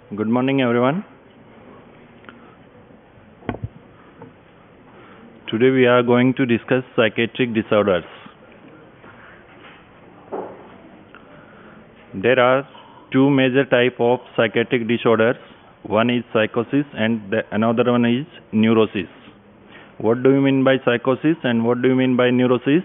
Good morning, everyone. Today we are going to discuss psychiatric disorders. There are two major types of psychiatric disorders. One is psychosis and another one is neurosis. What do you mean by psychosis and what do you mean by neurosis?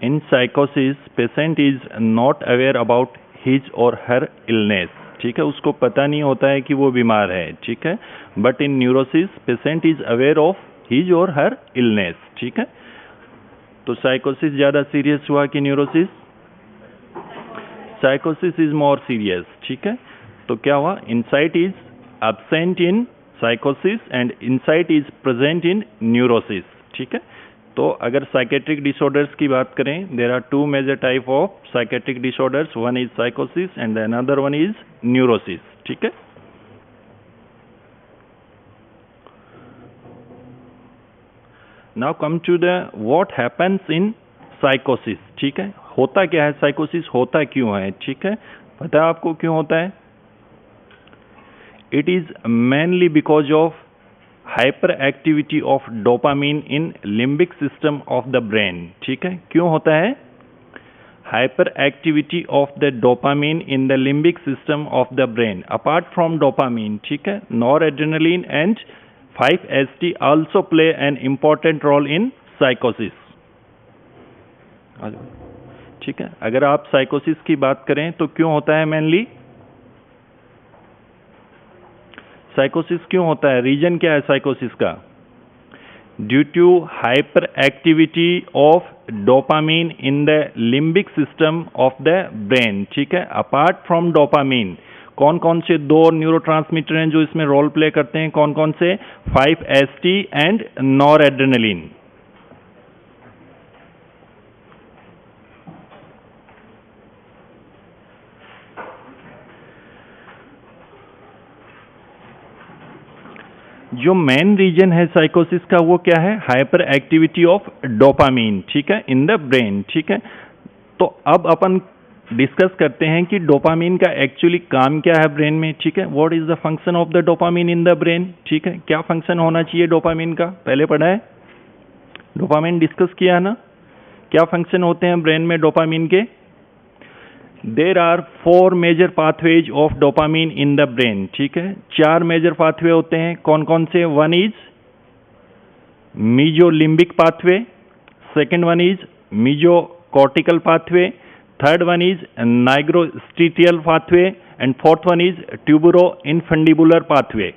In psychosis, patient is not aware about his or her illness. ठीक है, उसको पता नहीं होता है कि वो बीमार है. ठीक है, but in neurosis patient is aware of his और हर इलनेस. ठीक है, तो साइकोसिस ज़्यादा सीरियस हुआ कि न्यूरोसिस? साइकोसिस इज मोर सीरियस. ठीक है, तो क्या हुआ? इनसाइट इज एब्सेंट इन साइकोसिस and insight is present in neurosis. ठीक है, तो अगर साइकेट्रिक डिसऑर्डर्स की बात करें, there are two major type of psychiatric disorders. One is साइकोसिस and another one is neurosis. ठीक है, now come to the what happens in साइकोसिस. ठीक है, होता क्या है साइकोसिस, होता क्यों है? ठीक है, पता है आपको क्यों होता है? It is mainly because of hyperactivity of dopamine in limbic system of the brain. ठीक है, क्यों होता है? Hyperactivity of the dopamine in the limbic system of the brain. Apart from dopamine, ठीक है, noradrenaline and 5-HT also play an important role in psychosis. ठीक है, अगर आप साइकोसिस की बात करें तो क्यों होता है मेनली? साइकोसिस क्यों होता है? रीजन क्या है साइकोसिस का? Due to hyperactivity of dopamine in the limbic system of the brain. ठीक है, अपार्ट फ्रॉम डोपामीन कौन कौन से दो न्यूरोट्रांसमीटर हैं जो इसमें रोल प्ले करते हैं? कौन कौन से? 5-HT and noradrenaline. जो मेन रीजन है साइकोसिस का वो क्या है? Hyper activity of dopamine. ठीक है, इन द ब्रेन. ठीक है, तो अब अपन डिस्कस करते हैं कि डोपामीन का एक्चुअली काम क्या है ब्रेन में. ठीक है, what is the function of the dopamine in the brain. ठीक है, क्या फंक्शन होना चाहिए डोपामीन का? पहले पढ़ा है, डोपामीन डिस्कस किया है ना. क्या फंक्शन होते हैं ब्रेन में डोपामीन के? There are 4 major pathways of dopamine in the brain. ठीक है, 4 मेजर पाथवे होते हैं. कौन कौन से? One is mesolimbic pathway, second one is mesocortical pathway, third one is nigrostriatal pathway and fourth one is tuberoinfundibular pathway.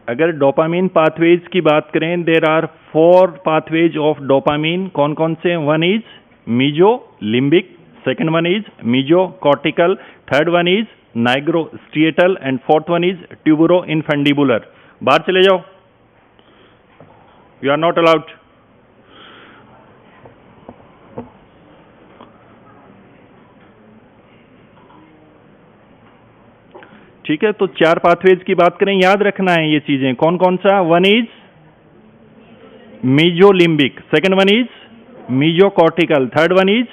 अगर dopamine pathways की बात करें, there are 4 pathways of dopamine. कौन कौन से? One is mesolimbic, second one is mesocortical, third one is nigrostriatal and fourth one is tuberoinfundibular. बाहर चले जाओ, यू आर नॉट अलाउड. ठीक है, तो 4 पाथवेज की बात करें, याद रखना है ये चीजें. कौन कौन सा? One is mesolimbic, second one is mesocortical, third one is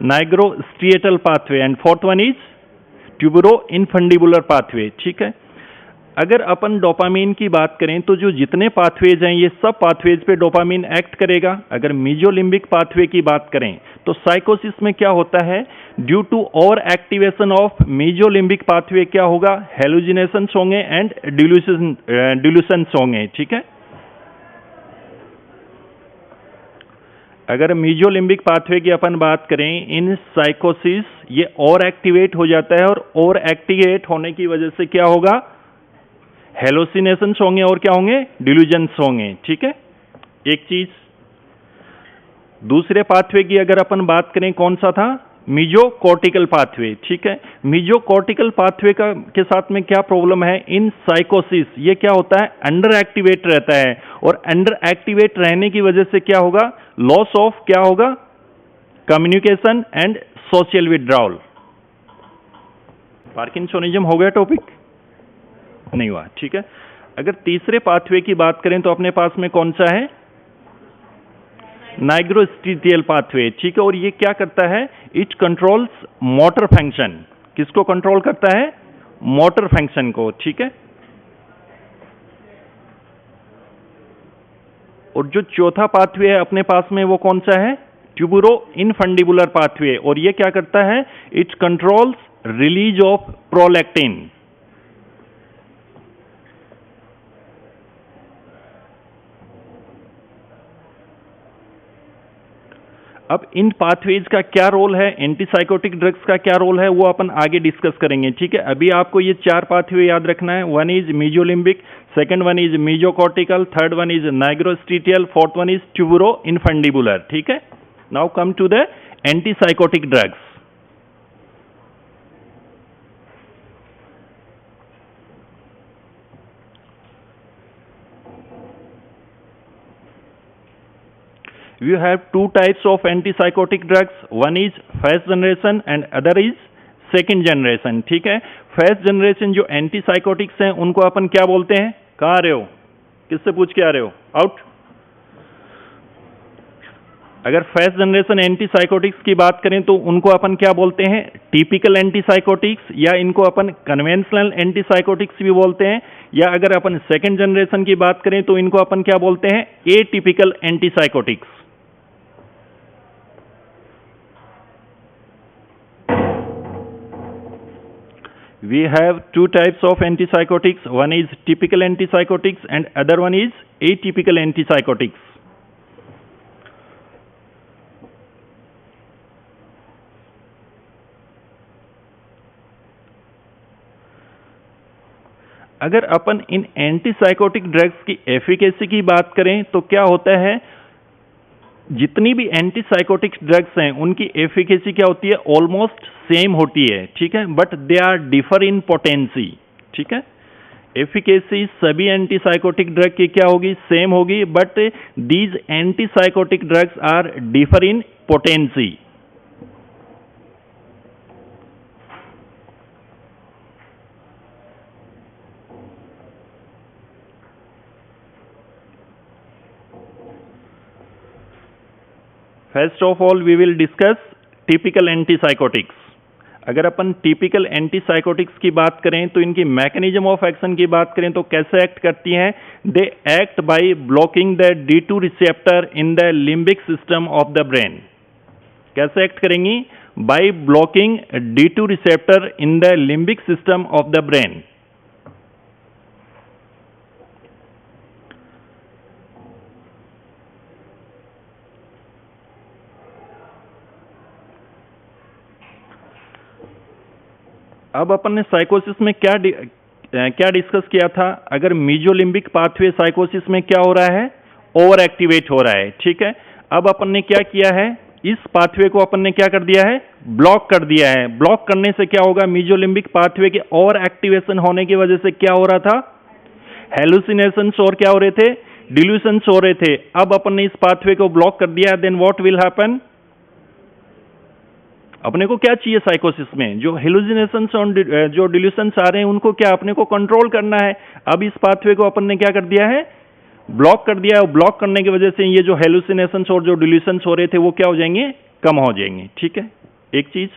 nigrostriatal pathway and fourth one is tuberoinfundibular pathway. ठीक है, अगर अपन डोपामीन की बात करें तो जो जितने पाथवेज हैं ये सब पाथवेज पे डोपामीन एक्ट करेगा. अगर मीजोलिम्बिक पाथवे की बात करें तो साइकोसिस में क्या होता है? Due to overactivation of mesolimbic pathway क्या होगा? हेलुसिनेशंस होंगे एंड डिल्यूशंस होंगे. ठीक है, अगर मीजोलिम्बिक पाथवे की अपन बात करें इन साइकोसिस, ये ओवर एक्टिवेट हो जाता है और ओवर एक्टिवेट होने की वजह से क्या होगा? हेलोसिनेशंस होंगे और क्या होंगे? डिल्यूजन्स होंगे. ठीक है, एक चीज. दूसरे पाथवे की अगर अपन बात करें, कौन सा था? मीजोकॉर्टिकल पाथवे. ठीक है, मीजोकॉर्टिकल पाथवे का के साथ में क्या प्रॉब्लम है? इन साइकोसिस ये क्या होता है? अंडर एक्टिवेट रहता है और अंडर एक्टिवेट रहने की वजह से क्या होगा? लॉस ऑफ क्या होगा? Communication and social withdrawal. Parkinsonism हो गया टॉपिक. नहीं हुआ, ठीक है। अगर तीसरे पाथवे की बात करें तो अपने पास में कौन सा है, नाइग्रोस्टीटियल पाथवे, ठीक है। और ये क्या करता है, इट कंट्रोल्स मोटर फंक्शन। किसको कंट्रोल करता है, मोटर फंक्शन को, ठीक है। और जो चौथा पाथवे है अपने पास में वो कौन सा है, ट्यूबरो इनफंडिबुलर पाथवे। और ये क्या करता है, it controls release of prolactin. अब इन पाथवेज का क्या रोल है, एंटीसाइकोटिक ड्रग्स का क्या रोल है, वो अपन आगे डिस्कस करेंगे, ठीक है। अभी आपको ये 4 पाथवे याद रखना है। One is mesolimbic, second one is mesocortical, third one is nigrostriatal, fourth one is tuberoinfundibular, ठीक है। Now come to the antipsychotic drugs. We have 2 types of antipsychotic drugs. One is first generation and other is second generation, ठीक है। First generation जो antipsychotics हैं उनको अपन क्या बोलते हैं, कहाँ आ रहे हो, किससे पूछ के आ रहे हो, आउट। अगर फर्स्ट जनरेशन एंटीसाइकोटिक्स की बात करें तो उनको अपन क्या बोलते हैं, टिपिकल एंटीसाइकोटिक्स, या इनको अपन कन्वेंशनल एंटीसाइकोटिक्स भी बोलते हैं। या अगर अपन सेकंड जनरेशन की बात करें तो इनको अपन क्या बोलते हैं, atypical antipsychotics. We have 2 types of antipsychotics. One is typical antipsychotics and other one is atypical antipsychotics. अगर अपन इन एंटीसाइकोटिक ड्रग्स की एफिकेसी की बात करें तो क्या होता है, जितनी भी एंटीसाइकोटिक ड्रग्स हैं उनकी एफिकेसी क्या होती है, ऑलमोस्ट सेम होती है, ठीक है। But they are differ in potency, ठीक है। एफिकेसी सभी एंटीसाइकोटिक ड्रग की क्या होगी, सेम होगी, but these antipsychotic drugs are differ in potency. First of all we will discuss typical antipsychotics. अगर अपन टिपिकल एंटीसाइकोटिक्स की बात करें तो इनकी मैकेनिज्म ऑफ एक्शन की बात करें तो कैसे एक्ट करती हैं, they act by blocking the D2 receptor in the limbic system of the brain. कैसे एक्ट करेंगी, by blocking D2 receptor in the limbic system of the brain. अब अपन ने साइकोसिस में क्या डिस्कस किया था, अगर मीजोलिम्बिक पाथवे साइकोसिस में क्या हो रहा है, ओवर एक्टिवेट हो रहा है, ठीक है। अब अपन ने क्या किया है, इस पाथवे को अपन ने क्या कर दिया है, ब्लॉक कर दिया है। ब्लॉक करने से क्या होगा, मीजोलिम्बिक पाथवे के ओवर एक्टिवेशन होने की वजह से क्या हो रहा था, हेलुसिनेशंस और क्या हो रहे थे, डिल्यूशंस हो रहे थे। अब अपन ने इस पाथवे को ब्लॉक कर दिया, देन व्हाट विल हैपन, अपने को क्या चाहिए साइकोसिस में, जो हेलुसिनेशंस और जो डिल्यूशंस आ रहे हैं उनको क्या अपने को कंट्रोल करना है। अब इस पाथवे को अपन ने क्या कर दिया है, ब्लॉक कर दिया है। ब्लॉक करने की वजह से ये जो हेलुसिनेशंस और जो डिल्यूशंस हो रहे थे वो क्या हो जाएंगे, कम हो जाएंगे, ठीक है। एक चीज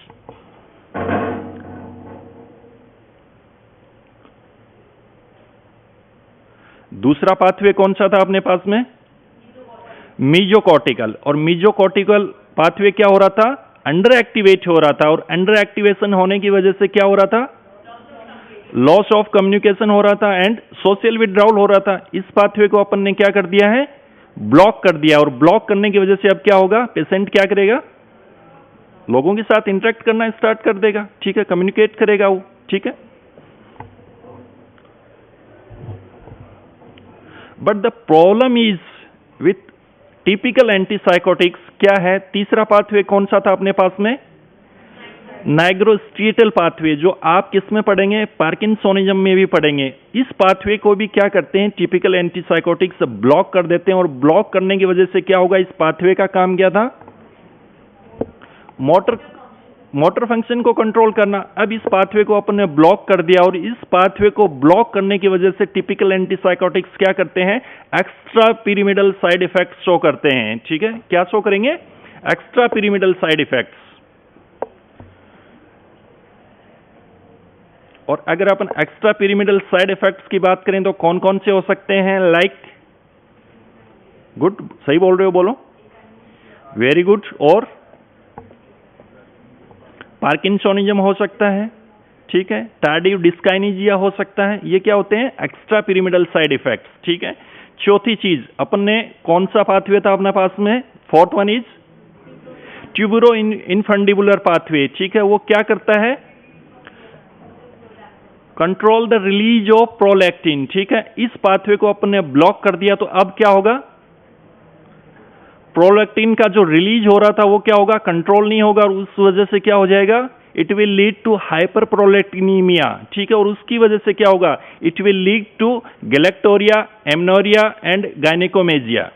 दूसरा पाथवे कौन सा था अपने पास में, मीजोकॉर्टिकल। और मीजोकॉर्टिकल पाथवे क्या हो रहा था, अंडर एक्टिवेट हो रहा था। और अंडर एक्टिवेशन होने की वजह से क्या हो रहा था, लॉस ऑफ कम्युनिकेशन हो रहा था एंड सोशल विड्रॉल हो रहा था। इस पाथवे को अपन ने क्या कर दिया है, ब्लॉक कर दिया। और ब्लॉक करने की वजह से अब क्या होगा, पेशेंट क्या करेगा, लोगों के साथ इंटरेक्ट करना स्टार्ट कर देगा, ठीक है, कम्युनिकेट करेगा वो, ठीक है। But the problem is with typical antipsychotics क्या है, तीसरा पाथवे कौन सा था अपने पास में, नाइग्रोस्टीटल पाथवे, जो आप किस में पढ़ेंगे, पार्किंसोनिज्म में भी पढ़ेंगे। इस पाथवे को भी क्या करते हैं, टिपिकल एंटीसाइकोटिक्स ब्लॉक कर देते हैं। और ब्लॉक करने की वजह से क्या होगा, इस पाथवे का काम क्या था, मोटर मोटर फंक्शन को कंट्रोल करना। अब इस पाथवे को अपन ने ब्लॉक कर दिया और इस पाथवे को ब्लॉक करने की वजह से टिपिकल एंटीसाइकोटिक्स क्या करते हैं, extra pyramidal side effects show करते हैं। ठीक है, क्या शो करेंगे, एक्स्ट्रा पिरामिडल साइड इफेक्ट्स। और अगर अपन एक्स्ट्रा पिरामिडल साइड इफेक्ट्स की बात करें तो कौन कौन से हो सकते हैं, लाइक, गुड, सही बोल रहे हो, बोलो, वेरी गुड, और पार्किंसोनिज्म हो सकता है, ठीक है, टार्डिव डिस्काइनेजिया हो सकता है। ये क्या होते हैं, एक्स्ट्रा पिरामिडल साइड इफेक्ट्स। ठीक है, चौथी चीज अपन ने कौन सा पाथवे था अपने पास में, fourth one is tuberoinfundibular pathway. ठीक है, वो क्या करता है, control the release of prolactin. ठीक है, इस पाथवे को अपन ने ब्लॉक कर दिया तो अब क्या होगा, प्रोलैक्टिन का जो रिलीज हो रहा था वो क्या होगा, कंट्रोल नहीं होगा और उस वजह से क्या हो जाएगा, it will lead to hyperprolactinaemia. ठीक है, और उसकी वजह से क्या होगा, it will lead to galactorrhoea, amenorrhoea and gynaecomastia.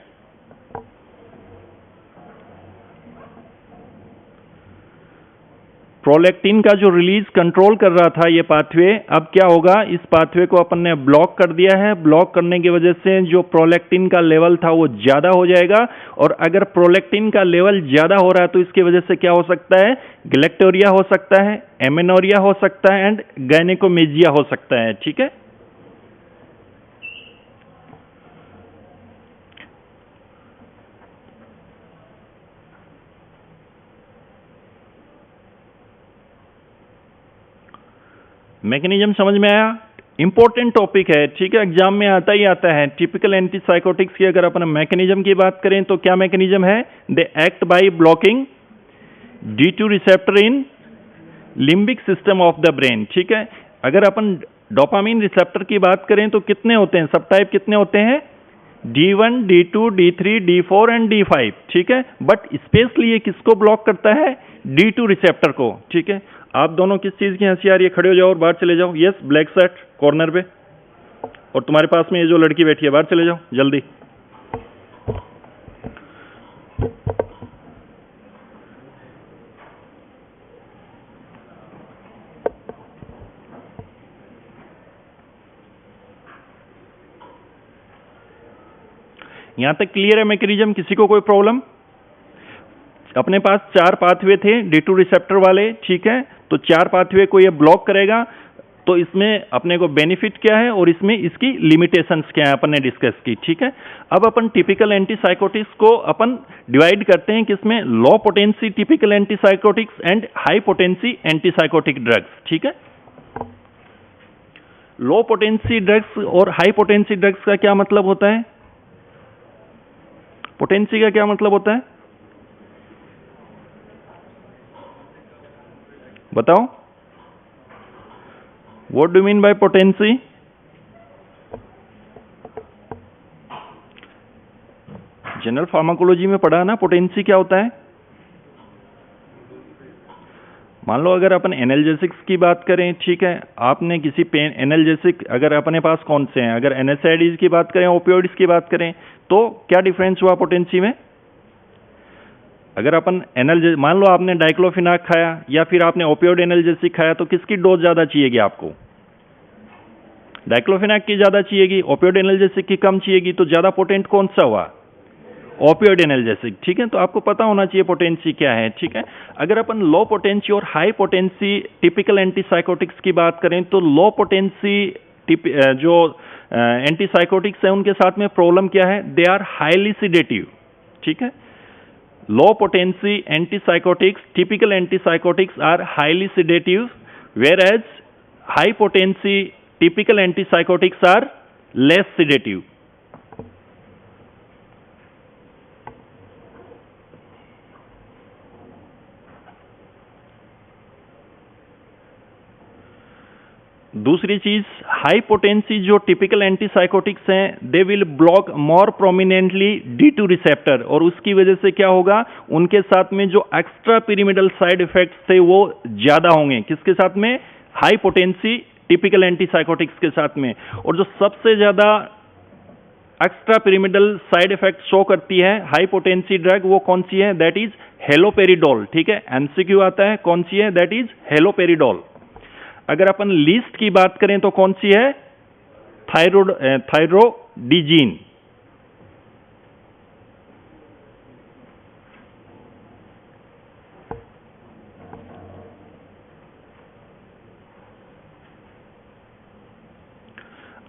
Prolactin का जो रिलीज कंट्रोल कर रहा था ये पाथवे, अब क्या होगा, इस पाथवे को अपन ने ब्लॉक कर दिया है। ब्लॉक करने की वजह से जो प्रोलैक्टिन का लेवल था वो ज्यादा हो जाएगा और अगर प्रोलैक्टिन का लेवल ज्यादा हो रहा है तो इसकी वजह से क्या हो सकता है, गैलेक्टोरिया हो सकता है, एमेनोरिया हो सकता है एंड गायनेकोमेजिया हो सकता है। ठीक है, मैकेनिज्म समझ में आया, इंपॉर्टेंट टॉपिक है। ठीक है, एग्जाम में आता ही आता है। टिपिकल एंटीसाइकोटिक्स की अगर अपन मैकेनिज्म की बात करें तो क्या मैकेनिज्म है, they act by blocking D2 receptor in limbic system of the brain. ठीक है, अगर अपन डोपामिन रिसेप्टर की बात करें तो कितने होते हैं, सब टाइप कितने होते हैं, D1, D2, D3, D4 and D5। ठीक है, बट स्पेशली ये किसको ब्लॉक करता है, D2 रिसेप्टर को। ठीक है, आप दोनों किस चीज की हंसी आ रही है, खड़े हो जाओ और बाहर चले जाओ। यस, ब्लैक शर्ट कॉर्नर पे, और तुम्हारे पास में ये जो लड़की बैठी है बाहर चले जाओ जल्दी। यहां तक क्लियर है मैकेनिज्म, किसी को कोई प्रॉब्लम? अपने पास 4 पाथवे थे D2 रिसेप्टर वाले। ठीक है, तो 4 पाथवे को ये ब्लॉक करेगा, तो इसमें अपने को बेनिफिट क्या है और इसमें इसकी लिमिटेशंस क्या है अपन ने डिस्कस की। ठीक है, अब अपन टिपिकल एंटीसाइकोटिक्स को अपन डिवाइड करते हैं किसमें, low potency typical antipsychotics and high potency antipsychotic drugs. ठीक है, लो पोटेंसी ड्रग्स और हाई पोटेंसी ड्रग्स का क्या मतलब होता है, पोटेंसी का क्या मतलब होता है, बताओ, what do mean by potency? General pharmacology में पढ़ा ना, पोटेंसी क्या होता है। मान लो अगर अपन एनाल्जेसिक्स की बात करें, ठीक है, आपने किसी पेन एनाल्जेसिक, अगर अपने पास कौन से हैं, अगर एनएसआईडीज की बात करें, ओपियोइड्स की बात करें, तो क्या डिफरेंस हुआ पोटेंसी में। अगर अपन एनाल्जेसिक, मान लो आपने डाइक्लोफिनाक खाया या फिर आपने ओपियोइड एनाल्जेसिक खाया, तो किसकी डोज ज्यादा चाहिएगी आपको, डाइक्लोफिनाक की ज्यादा चाहिएगी, ओपियोइड एनाल्जेसिक की कम चाहिएगी, तो ज्यादा पोटेंट कौन सा हुआ, ओपियोइड एनाल्जेसिक। ठीक है, तो आपको पता होना चाहिए पोटेंसी क्या है। ठीक है, अगर अपन लो पोटेंसी और हाई पोटेंसी टिपिकल एंटीसाइकोटिक्स की बात करें तो लो पोटेंसी जो एंटीसाइकोटिक्स है उनके साथ में प्रॉब्लम क्या है, दे आर हाईली सिडेटिव। ठीक है, low potency antipsychotics, typical antipsychotics are highly sedative, whereas high potency typical antipsychotics are less sedative. दूसरी चीज, हाई पोटेंसी जो टिपिकल एंटीसाइकोटिक्स हैं, they will block more prominently D2 receptor, और उसकी वजह से क्या होगा, उनके साथ में जो एक्स्ट्रा पिरामिडल साइड इफेक्ट्स थे वो ज्यादा होंगे। किसके साथ में, हाई पोटेंसी टिपिकल एंटीसाइकोटिक्स के साथ में। और जो सबसे ज्यादा extra pyramidal side effect show करती है हाई पोटेंसी ड्रग, वो कौन सी है? That is haloperidol. ठीक है, एमसीक्यू आता है, कौन सी है? That is haloperidol. अगर अपन लीस्ट की बात करें तो कौन सी है? थायरोडिजीन।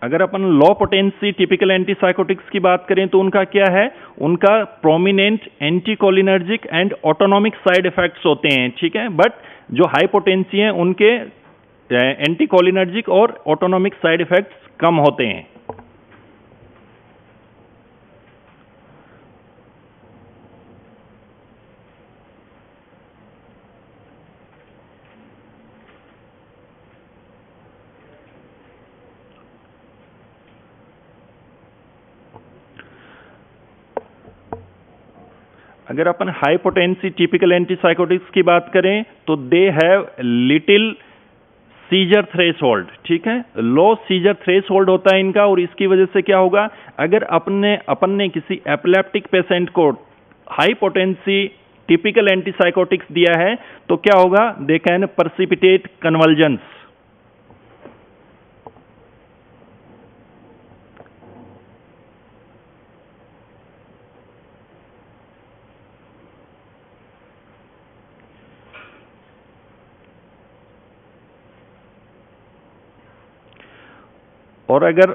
अगर अपन लो पोटेंसी टिपिकल एंटीसाइकोटिक्स की बात करें तो उनका क्या है? उनका prominent anticholinergic and autonomic side effects होते हैं। ठीक है, बट जो हाई पोटेंसी हैं उनके एंटीकोलिनर्जिक और ऑटोनॉमिक साइड इफेक्ट्स कम होते हैं। अगर अपन हाई पोटेंसी टिपिकल एंटीसाइकोटिक्स की बात करें तो they have little seizure threshold. ठीक है, लो सीजर थ्रेशोल्ड होता है इनका, और इसकी वजह से क्या होगा? अगर अपन ने किसी एपिलेप्टिक पेशेंट को हाई पोटेंसी टिपिकल एंटीसाइकोटिक्स दिया है तो क्या होगा? They can precipitate convulsions. और अगर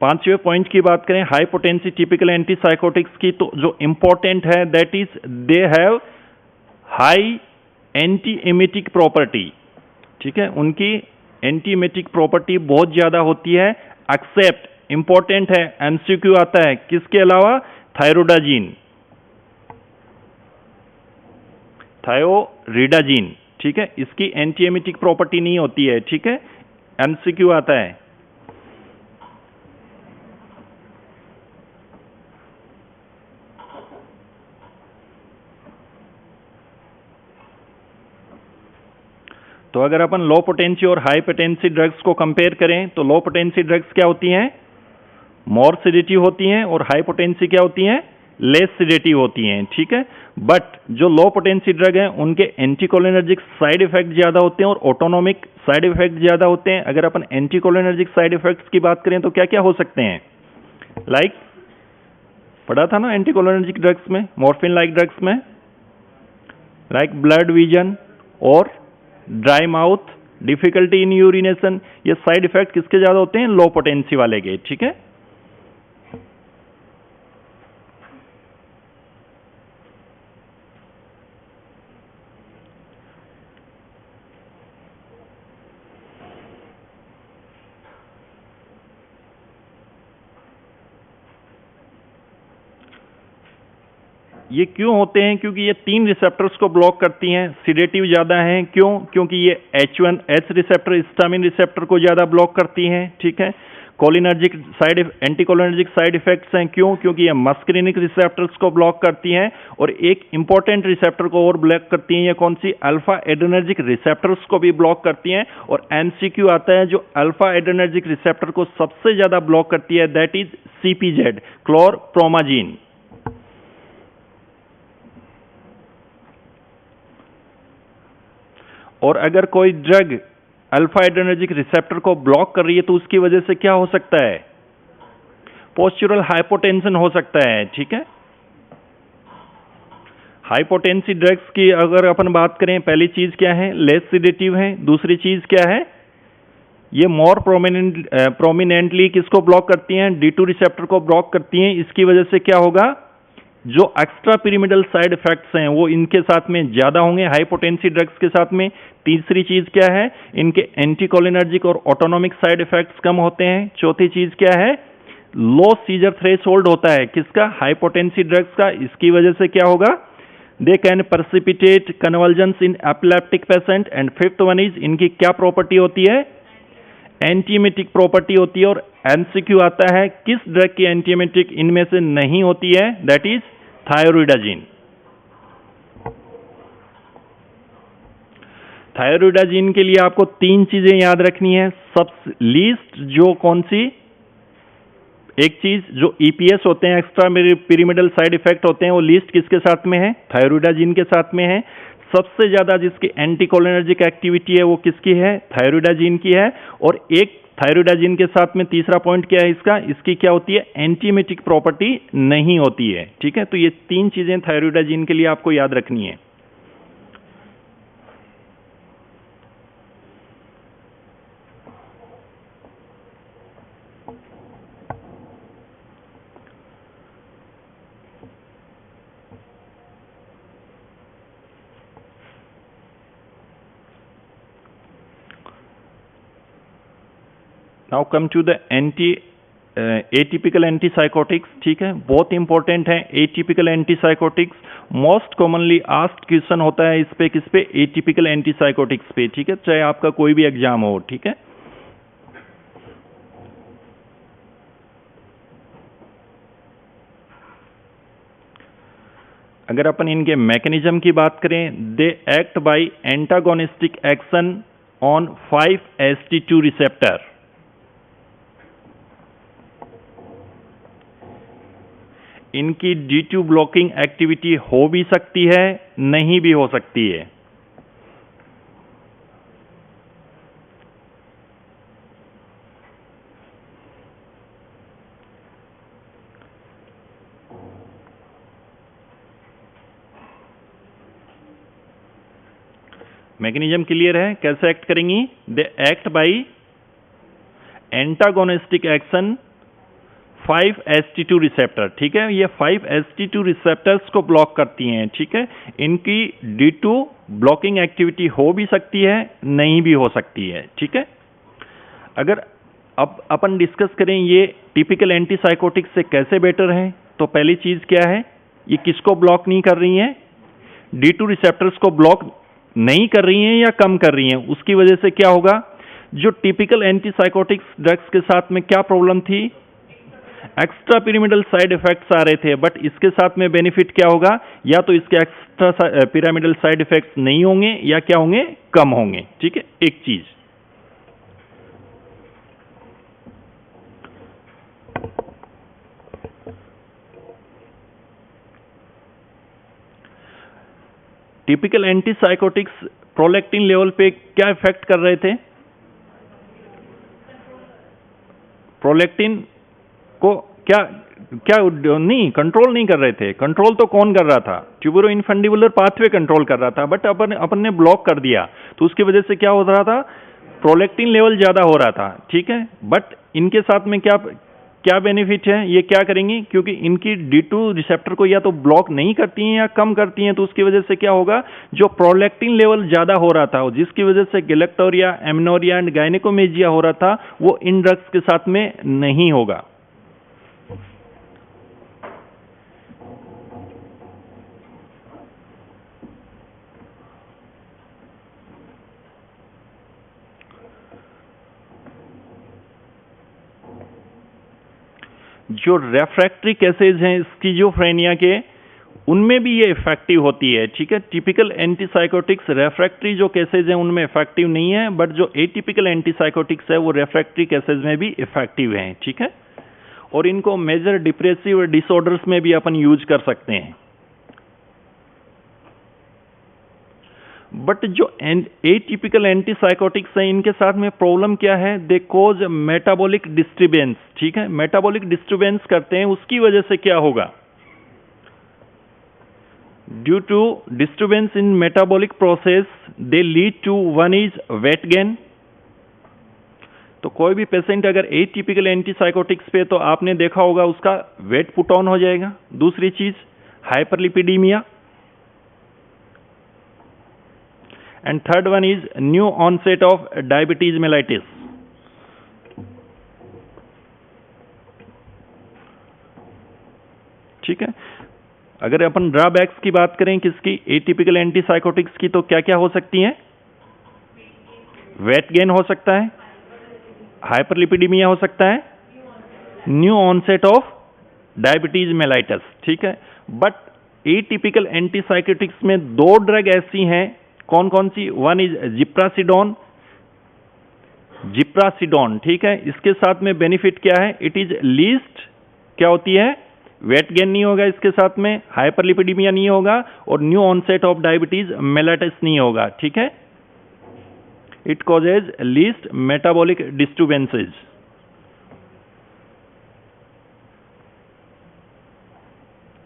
पांचवें पॉइंट की बात करें हाई पोटेंसी टिपिकल एंटीसाइकोटिक्स की, तो जो इंपॉर्टेंट है that is they have high anti emetic property. ठीक है, उनकी एंटी एमिटिक प्रॉपर्टी बहुत ज्यादा होती है, एक्सेप्ट, इंपॉर्टेंट है, एमसीक्यू आता है, किसके अलावा? थायरोडाजीन, थायोरिडाजीन। ठीक है, इसकी एंटी एमिटिक प्रॉपर्टी नहीं होती है। ठीक है, एमसीक्यू आता है। तो अगर अपन लो पोटेंसी और हाई पोटेंसी ड्रग्स को कंपेयर करें तो लो पोटेंसी ड्रग्स क्या होती हैं? मोर सिडेटिव होती हैं, और हाई पोटेंसी क्या होती हैं? लेस सिडेटिव होती हैं। ठीक है, बट जो लो पोटेंसी ड्रग हैं उनके एंटीकोलिनर्जिक साइड इफेक्ट ज्यादा होते हैं और ऑटोनॉमिक साइड इफेक्ट ज्यादा होते हैं। अगर अपन एंटीकोलिनर्जिक साइड इफेक्ट्स की बात करें तो क्या क्या हो सकते हैं? लाइक पढ़ा था ना एंटीकोलिनर्जिक ड्रग्स में, मॉर्फिन लाइक ड्रग्स में, लाइक ब्लड विजन और dry mouth, difficulty in urination. ये साइड इफेक्ट किसके ज्यादा होते हैं? लो पोटेंसी वाले के। ठीक है, ये क्यों होते हैं? क्योंकि ये तीन रिसेप्टर्स को ब्लॉक करती हैं, सिडेटिव ज्यादा हैं। क्यों? क्योंकि ये H1H रिसेप्टर, हिस्टामिन रिसेप्टर को ज्यादा ब्लॉक करती हैं। ठीक है, cholinergic side, anticholinergic side effects हैं। क्यों? क्योंकि ये मस्करिनिक रिसेप्टर्स को ब्लॉक करती हैं, और एक इंपॉर्टेंट रिसेप्टर को और ब्लॉक करती हैं, ये कौन सी? अल्फा एड्रेनर्जिक रिसेप्टर्स को भी ब्लॉक करती हैं। और एमसीक्यू आता है, जो अल्फा एड्रेनर्जिक रिसेप्टर को सबसे ज्यादा ब्लॉक करती है दैट इज CPZ, क्लोरप्रोमाजीन। और अगर कोई ड्रग अल्फा एड्रेनर्जिक रिसेप्टर को ब्लॉक कर रही है तो उसकी वजह से क्या हो सकता है? पोस्चुरल हाइपोटेंशन हो सकता है। ठीक है, हाइपोटेंसी ड्रग्स की अगर अपन बात करें, पहली चीज क्या है? लेस सिडेटिव है। दूसरी चीज क्या है? ये मोर प्रोमिनेंटली किसको ब्लॉक करती हैं? D2 रिसेप्टर को ब्लॉक करती हैं। इसकी वजह से क्या होगा? जो एक्स्ट्रा पिरामिडल साइड इफेक्ट्स हैं वो इनके साथ में ज्यादा होंगे हाई पोटेंसी ड्रग्स के साथ में। तीसरी चीज क्या है? इनके एंटीकोलिनर्जिक और ऑटोनॉमिक साइड इफेक्ट्स कम होते हैं। चौथी चीज क्या है? लो सीजर थ्रेशोल्ड होता है, किसका? हाई पोटेंसी ड्रग्स का। इसकी वजह से क्या होगा? They can precipitate convulsions in epileptic patient. And fifth one is, इनकी क्या प्रॉपर्टी होती है? एंटीएमिटिक प्रॉपर्टी होती है। और एमसीक्यू आता है, किस ड्रग की एंटीएमिटिक इनमें से नहीं होती है? That is थायरोइडाजीन। थायरोइडाजीन के लिए आपको तीन चीजें याद रखनी है। सब लीस्ट जो कौन सी एक चीज जो ईपीएस होते हैं, एक्स्ट्रा पिरामिडल साइड इफेक्ट होते हैं, वो लिस्ट किसके साथ में है? थायरोइडाजिन के साथ में है। सबसे ज्यादा जिसकी एंटीकोलिनर्जिक एक्टिविटी है वो किसकी है? थायरोइडाजिन की है। और एक थायरोइडाजिन के साथ में तीसरा पॉइंट क्या है इसका? इसकी क्या होती है? एंटीमेटिक प्रॉपर्टी नहीं होती है। ठीक है, तो ये तीन चीजें थायरोइडाजिन के लिए आपको याद रखनी है। Now come to the atypical antipsychotics. ठीक है, बहुत इंपॉर्टेंट है atypical antipsychotics. Most commonly asked question होता है किस पे? एटिपिकल एंटीसाइकोटिक्स पे। ठीक है, चाहे आपका कोई भी एग्जाम हो। ठीक है, अगर अपन इनके मैकेनिज्म की बात करें, they act by antagonistic action on 5-HT2 receptor. इनकी D2 ब्लॉकिंग एक्टिविटी हो भी सकती है, नहीं भी हो सकती है। मैकेनिज्म क्लियर है? कैसे एक्ट करेंगी? They act by antagonistic action 5-HT2 receptor. ठीक है, ये 5-HT2 रिसेप्टर्स को ब्लॉक करती हैं। ठीक है, इनकी D2 ब्लॉकिंग एक्टिविटी हो भी सकती है, नहीं भी हो सकती है। ठीक है, अगर अब अपन डिस्कस करें ये टिपिकल एंटीसाइकोटिक्स से कैसे बेटर है, तो पहली चीज क्या है? ये किसको ब्लॉक नहीं कर रही हैं? D2 रिसेप्टर्स को ब्लॉक नहीं कर रही हैं या कम कर रही हैं। उसकी वजह से क्या होगा? जो टिपिकल एंटीसाइकोटिक्स ड्रग्स के साथ में क्या प्रॉब्लम थी? एक्स्ट्रा पिरामिडल साइड इफेक्ट्स आ रहे थे, बट इसके साथ में बेनिफिट क्या होगा? या तो इसके एक्स्ट्रा पिरामिडल साइड इफेक्ट्स नहीं होंगे या क्या होंगे? कम होंगे। ठीक है, एक चीज। टिपिकल एंटीसाइकोटिक्स प्रोलैक्टिन लेवल पे क्या इफेक्ट कर रहे थे? प्रोलैक्टिन को क्या क्या नहीं कंट्रोल नहीं कर रहे थे। कंट्रोल तो कौन कर रहा था? ट्यूबरोइनफंडिबुलर पाथवे कंट्रोल कर रहा था, बट अपन ने ब्लॉक कर दिया, तो उसकी वजह से क्या हो रहा था? प्रोलैक्टिन लेवल ज्यादा हो रहा था। ठीक है, बट इनके साथ में क्या क्या बेनिफिट है? ये क्या करेंगी? क्योंकि इनकी D2 रिसेप्टर को या तो ब्लॉक नहीं करती हैं या कम करती हैं, तो उसकी वजह से क्या होगा? जो प्रोलैक्टिन लेवल ज्यादा हो रहा था, जिसकी वजह से गैलेक्टोरिया, एमेनोरिया एंड गायनेकोमेजिया हो रहा था, वो इन ड्रग्स के साथ में नहीं होगा। जो रेफ्रैक्टरी केसेज हैं स्किज़ोफ्रेनिया के, उनमें भी ये इफेक्टिव होती है। ठीक है, टिपिकल एंटीसाइकोटिक्स रेफ्रैक्टरी जो केसेज हैं उनमें इफेक्टिव नहीं है, बट जो एटिपिकल एंटीसाइकोटिक्स है वो रेफ्रैक्टरी केसेज में भी इफेक्टिव हैं। ठीक है, और इनको मेजर डिप्रेसिव डिसऑर्डर्स में भी अपन यूज कर सकते हैं। बट जो एटिपिकल एंटीसाइकोटिक्स हैं, इनके साथ में प्रॉब्लम क्या है? दे कोज मेटाबॉलिक डिस्टर्बेंस। ठीक है, मेटाबॉलिक डिस्टर्बेंस करते हैं, उसकी वजह से क्या होगा? Due to disturbance in metabolic process they lead to, one is weight gain. तो कोई भी पेशेंट अगर एटिपिकल एंटीसाइकोटिक्स पे, तो आपने देखा होगा उसका वेट पुट ऑन हो जाएगा। दूसरी चीज hyperlipidaemia, and third one is new onset of diabetes mellitus। ठीक है, अगर अपन ड्रॉबैक्स की बात करें किसकी? एटिपिकल एंटीसाइकोटिक्स की, तो क्या क्या हो सकती हैं? वेट गेन हो सकता है, हाइपरलिपिडीमिया हो सकता है, new onset of diabetes mellitus. ठीक है, बट एटिपिकल एंटीसाइकोटिक्स में दो ड्रग ऐसी हैं, कौन कौन सी? One is जिप्रासिडोन। जिप्रासिडोन, ठीक है, इसके साथ में बेनिफिट क्या है? इट इज लीस्ट क्या होती है, वेट गेन नहीं होगा इसके साथ में, हाइपरलिपिडीमिया नहीं होगा और new onset of diabetes mellitus नहीं होगा, ठीक है। It causes least metabolic disturbances.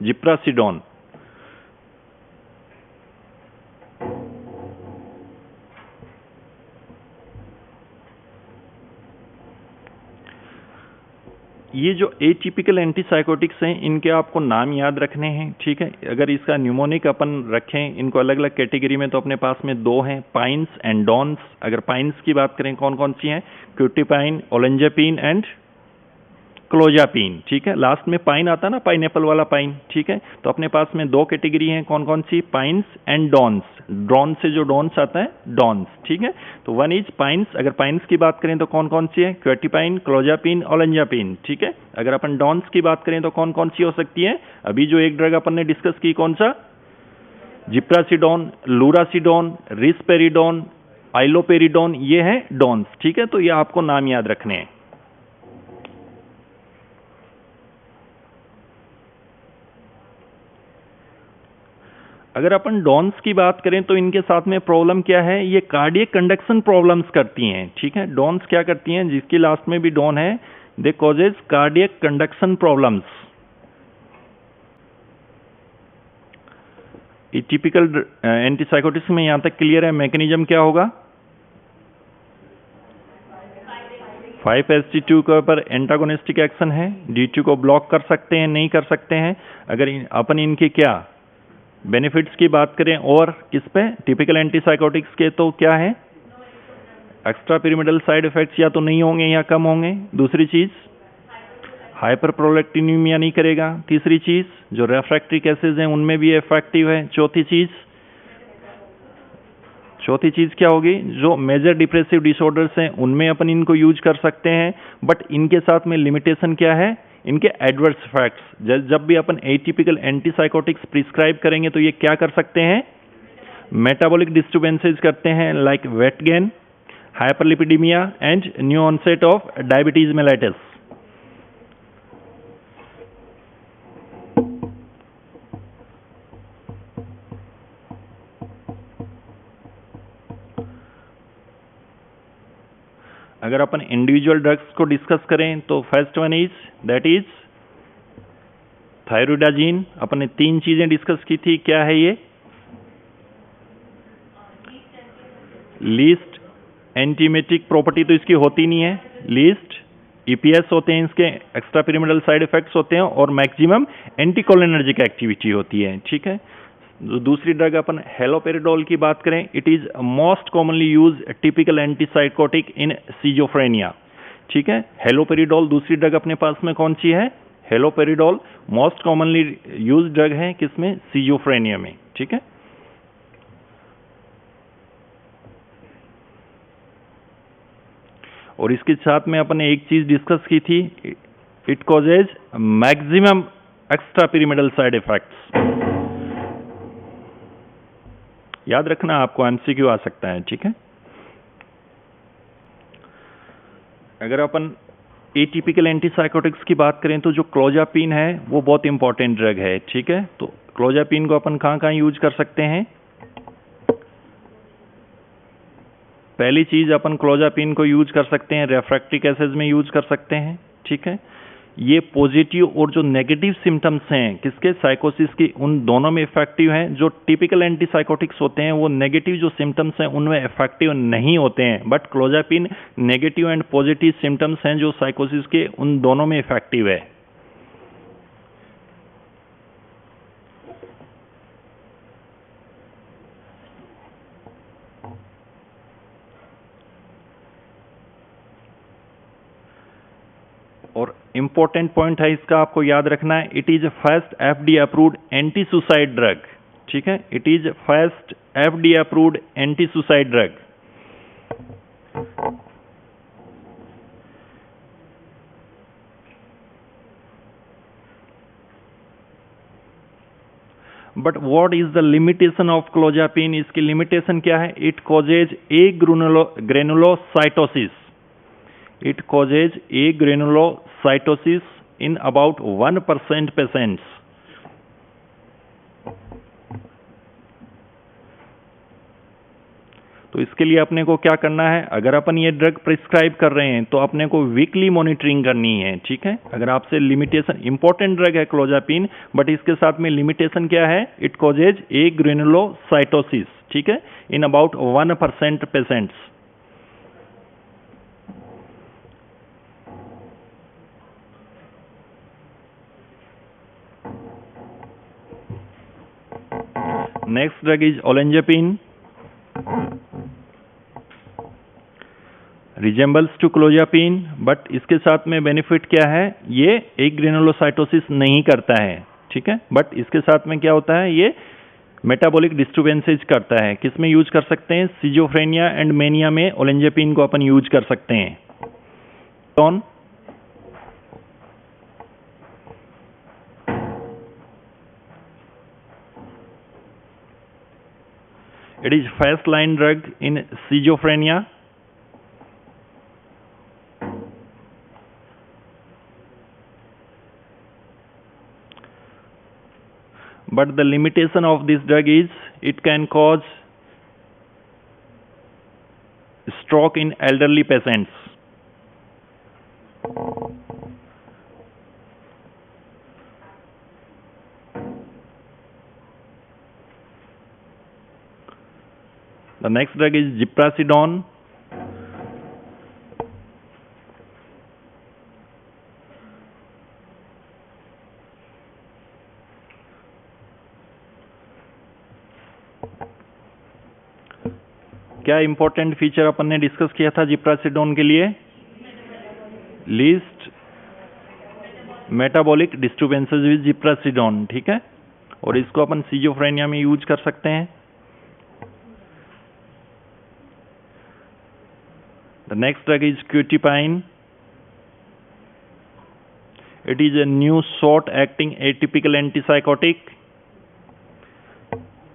Ziprasidone, ये जो एटिपिकल एंटीसाइकोटिक्स हैं इनके आपको नाम याद रखने हैं, ठीक है। अगर इसका न्यूमोनिक अपन रखें इनको अलग अलग कैटेगरी में, तो अपने पास में दो हैं, पाइन्स एंड डॉन्स। अगर पाइन्स की बात करें कौन कौन सी हैं, क्यूटिपाइन, ओलेंजापिन एंड क्लोजापिन, ठीक है। लास्ट में पाइन आता है ना, पाइनएप्पल वाला पाइन, ठीक है। तो अपने पास में दो कैटेगरी हैं, कौन कौन सी, पाइन्स एंड डॉन्स। ड्रॉन से जो डॉन्स आता है, डॉन्स, ठीक है। तो वन इज पाइन्स। अगर पाइन्स की बात करें तो कौन कौन सी है, क्वेटिपाइन, क्लोजापिन, ओलेंजापिन, ठीक है। अगर अपन डॉन्स की बात करें तो कौन कौन सी हो सकती है, अभी जो एक ड्रग अपन ने डिस्कस की, कौन सा, जिप्रासिडोन, लूरासिडोन, रिस्पेरिडोन, आइलोपेरिडोन, ये है डॉन्स, ठीक है। तो ये आपको नाम याद रखने हैं। अगर अपन डॉन्स की बात करें तो इनके साथ में प्रॉब्लम क्या है, ये कार्डियक कंडक्शन प्रॉब्लम्स करती हैं, ठीक है। डॉन्स क्या करती हैं, जिसकी लास्ट में भी डॉन है, दे कॉजेज कार्डियक कंडक्शन प्रॉब्लम्स। ये टिपिकल एंटीसाइकोटिक्स में यहां तक क्लियर है, मैकेनिज्म क्या होगा, 5-HT2 के ऊपर एंटागोनिस्टिक एक्शन है, D2 को ब्लॉक कर सकते हैं, नहीं कर सकते हैं। अगर अपन इनके क्या बेनिफिट्स की बात करें और किस पे, टिपिकल एंटीसाइकोटिक्स के, तो क्या है, एक्स्ट्रा पिरामिडल साइड इफेक्ट्स या तो नहीं होंगे या कम होंगे। दूसरी चीज, हाइपरप्रोलेक्टिनीमिया नहीं करेगा। तीसरी चीज, जो रेफ्रैक्टरी केसेस हैं उनमें भी इफेक्टिव है। चौथी चीज क्या होगी, जो मेजर डिप्रेसिव डिसऑर्डर्स हैं उनमें अपन इनको यूज कर सकते हैं, बट इनके साथ में लिमिटेशन क्या है, इनके एडवर्स इफेक्ट्स। जब भी अपन एटिपिकल एंटीसाइकोटिक्स प्रिस्क्राइब करेंगे तो ये क्या कर सकते हैं, मेटाबॉलिक डिस्टर्बेंसेस करते हैं, like weight gain, hyperlipidaemia and new onset of diabetes mellitus. अगर अपन इंडिविजुअल ड्रग्स को डिस्कस करें तो first one is, that is thioridazine. अपन ने तीन चीजें डिस्कस की थी, क्या है ये, लीस्ट एंटीमेटिक प्रॉपर्टी तो इसकी होती नहीं है, लीस्ट ईपीएस होते हैं इसके, एक्स्ट्रा पिरामिडल साइड इफेक्ट्स होते हैं और मैक्सिमम एंटीकोलिनर्जिक एक्टिविटी होती है, ठीक है। दूसरी ड्रग अपन हेलोपेरिडोल की बात करें, it is most commonly use typical antipsychotic in schizophrenia, ठीक है। हेलोपेरिडोल दूसरी ड्रग अपने पास में कौन सी है, haloperidol most commonly use drug है किसमें, सीजोफ्रेनिया में, ठीक है। और इसके साथ में अपन ने एक चीज डिस्कस की थी, it causes maximum extra pyramidal side effects. याद रखना, आपको एमसीक्यू आ सकता है, ठीक है। अगर अपन एटिपिकल एंटीसाइकोटिक्स की बात करें तो जो क्लोजापिन है वो बहुत इंपॉर्टेंट ड्रग है, ठीक है। तो क्लोजापिन को अपन कहां कहां यूज कर सकते हैं, पहली चीज अपन क्लोजापिन को यूज कर सकते हैं रेफ्रैक्टरी केसेस में यूज कर सकते हैं, ठीक है। ये पॉजिटिव और जो नेगेटिव सिम्टम्स हैं किसके, साइकोसिस की, उन दोनों में इफेक्टिव हैं। जो टिपिकल एंटीसाइकोटिक्स होते हैं वो नेगेटिव जो सिम्टम्स हैं उनमें इफेक्टिव नहीं होते हैं, but clozapine negative and positive symptoms हैं जो साइकोसिस के, उन दोनों में इफेक्टिव है। और इंपॉर्टेंट पॉइंट है इसका, आपको याद रखना है, it is first FD approved anti suicide drug, ठीक है। It is first FD approved anti suicide drug. But what is the limitation of clozapine, इसकी लिमिटेशन क्या है, it causes agranulocytosis, it causes agranulocytosis in about 1% patients. तो इसके लिए अपने को क्या करना है, अगर अपन ये ड्रग प्रिस्क्राइब कर रहे हैं तो अपने को वीकली मॉनिटरिंग करनी है, ठीक है। अगर आपसे लिमिटेशन, इंपॉर्टेंट ड्रग है क्लोजापिन, बट इसके साथ में लिमिटेशन क्या है, इट कॉजेज ए ग्रेनुलोसाइटोसिस, ठीक है, in about 1% patients. Next drug is olanzapine, resembles to clozapine, but इसके साथ में बेनिफिट क्या है, ये एक ग्रेनुलोसाइटोसिस नहीं करता है, ठीक है, बट इसके साथ में क्या होता है, ये मेटाबॉलिक डिस्टर्बेंसेज करता है। किस में यूज कर सकते हैं, सिजोफ्रेनिया एंड मेनिया में ओलेंजापिन को अपन यूज कर सकते हैं। कौन, it is first line drug in schizophrenia. But the limitation of this drug is it can cause stroke in elderly patients. The next drug is ziprasidone. क्या इंपॉर्टेंट फीचर अपन ने discuss किया था जिप्रासिडोन के लिए, लीस्ट मेटाबॉलिक डिस्टर्बेंसेस विद जिप्रासिडोन, ठीक है, और इसको अपन सिजोफ्रेनिया में यूज कर सकते हैं। The next drug is quetiapine. It is a new short-acting atypical antipsychotic.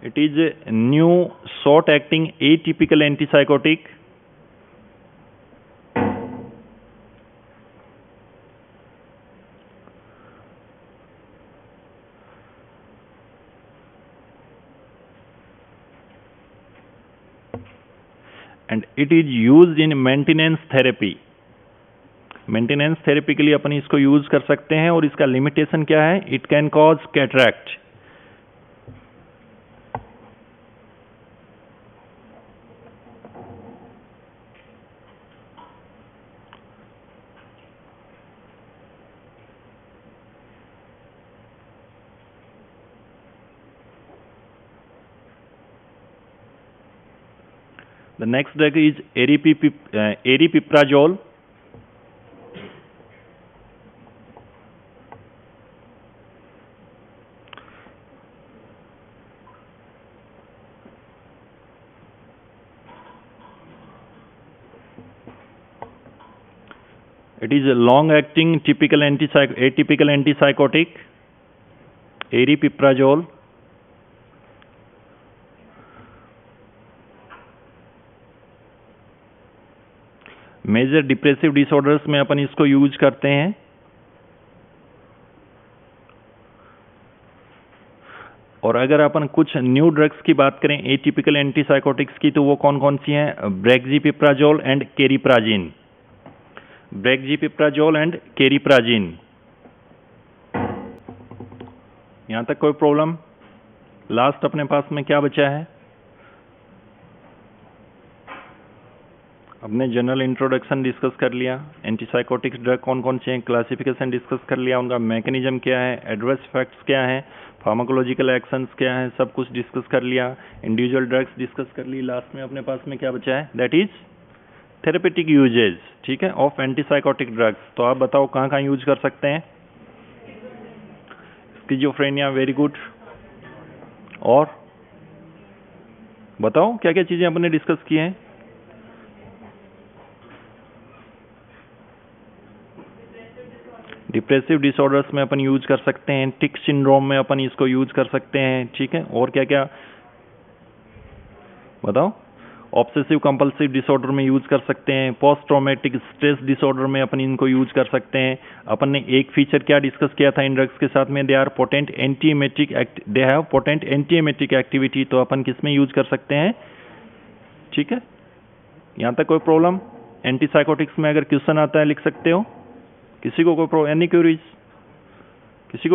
It is a new short-acting atypical antipsychotic. And it is used in maintenance therapy. Maintenance therapy के लिए अपन इसको यूज कर सकते हैं, और इसका लिमिटेशन क्या है, it can cause cataract. The next drug is aripiprazole. It is a long-acting atypical antipsychotic, aripiprazole. Major depressive disorders में अपन इसको यूज करते हैं। और अगर अपन कुछ न्यू ड्रग्स की बात करें एटिपिकल एंटीसाइकोटिक्स की, तो वो कौन कौन सी हैं, ब्रेक्सिपिप्राजोल एंड केरिप्राजिन। ब्रेक्सिपिप्राजोल एंड केरिप्राजिन। यहां तक कोई प्रॉब्लम? लास्ट अपने पास में क्या बचा है, अपने जनरल इंट्रोडक्शन डिस्कस कर लिया, एंटीसाइकोटिक्स ड्रग कौन कौन से हैं, क्लासिफिकेशन डिस्कस कर लिया, उनका मैकेनिज्म क्या है, एडवर्स इफेक्ट्स क्या है, फार्माकोलॉजिकल एक्शंस क्या है, सब कुछ डिस्कस कर लिया, इंडिविजुअल ड्रग्स डिस्कस कर ली। लास्ट में अपने पास में क्या बचा है, दैट इज थेरेपेटिक यूजेज, ठीक है, ऑफ एंटीसाइकोटिक ड्रग्स। तो आप बताओ कहाँ कहाँ यूज कर सकते हैं? Schizophrenia, very good. और बताओ क्या क्या चीजें अपने डिस्कस की हैं? डिप्रेसिव डिसऑर्डर्स में अपन यूज कर सकते हैं, टिक सिंड्रोम में अपन इसको यूज कर सकते हैं, ठीक है, और क्या क्या बताओ? ऑब्सेसिव कंपल्सिव डिसऑर्डर में यूज कर सकते हैं, पोस्ट ट्रॉमेटिक स्ट्रेस डिसऑर्डर में अपन इनको यूज कर सकते हैं। अपन ने एक फीचर क्या डिस्कस किया था इन ड्रग्स के साथ में, they are potent antiemetic they have potent antiemetic activity, तो अपन किस में यूज कर सकते हैं, ठीक है। यहाँ तक कोई प्रॉब्लम? एंटीसाइकोटिक्स में अगर क्वेश्चन आता है लिख सकते हो। किसी को कोई एनी क्वेरीज? किसी को